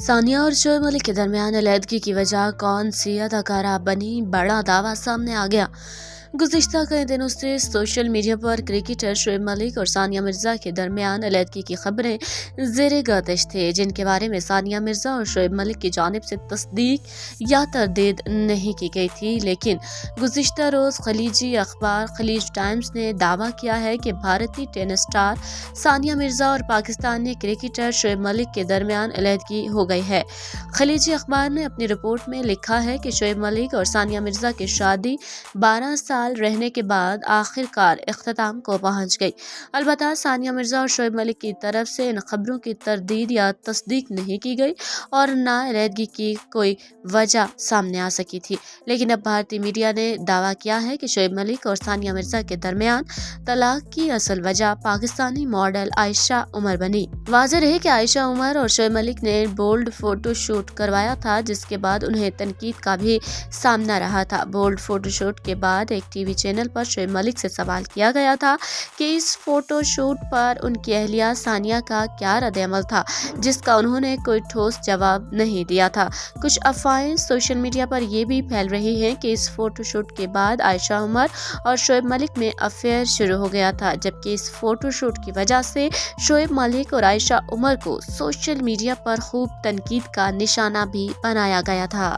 ثانیہ اور شعیب ملک کے درمیان علیحدگی کی وجہ کون سی اداکارہ بنی، بڑا دعویٰ سامنے آ گیا۔ گزشتہ کئی دنوں سے سوشل میڈیا پر کرکٹر شعیب ملک اور ثانیہ مرزا کے درمیان علیحدگی کی خبریں زیر گردش تھیں، جن کے بارے میں ثانیہ مرزا اور شعیب ملک کی جانب سے تصدیق یا تردید نہیں کی گئی تھی، لیکن گزشتہ روز خلیجی اخبار خلیج ٹائمز نے دعویٰ کیا ہے کہ بھارتی ٹینس اسٹار ثانیہ مرزا اور پاکستانی کرکٹر شعیب ملک کے درمیان علیحدگی ہو گئی ہے۔ خلیجی اخبار نے اپنی رپورٹ میں لکھا ہے کہ شعیب ملک اور ثانیہ مرزا کی شادی 12 سال رہنے کے بعد آخر کار اختتام کو پہنچ گئی۔ البتہ ثانیہ مرزا اور شعیب ملک کی طرف سے ان خبروں کی تردید یا تصدیق نہیں کی گئی اور نہ علیحدگی کی کوئی وجہ سامنے آ سکی تھی، لیکن اب بھارتی میڈیا نے دعویٰ کیا ہے کہ شعیب ملک اور ثانیہ مرزا کے درمیان طلاق کی اصل وجہ پاکستانی ماڈل عائشہ عمر بنی۔ واضح رہے کہ عائشہ عمر اور شعیب ملک نے بولڈ فوٹو شوٹ کروایا تھا، جس کے بعد انہیں تنقید کا بھی سامنا رہا تھا۔ بولڈ فوٹو شوٹ کے بعد ایک ٹی وی چینل پر شعیب ملک سے سوال کیا گیا تھا کہ اس فوٹو شوٹ پر ان کی اہلیہ ثانیہ کا کیا رد عمل تھا، جس کا انہوں نے کوئی ٹھوس جواب نہیں دیا تھا۔ کچھ افواہیں سوشل میڈیا پر یہ بھی پھیل رہی ہیں کہ اس فوٹو شوٹ کے بعد عائشہ عمر اور شعیب ملک میں افیئر شروع ہو گیا تھا، جبکہ اس فوٹو شوٹ کی وجہ سے شعیب ملک اور عائشہ عمر کو سوشل میڈیا پر خوب تنقید کا نشانہ بھی بنایا گیا تھا۔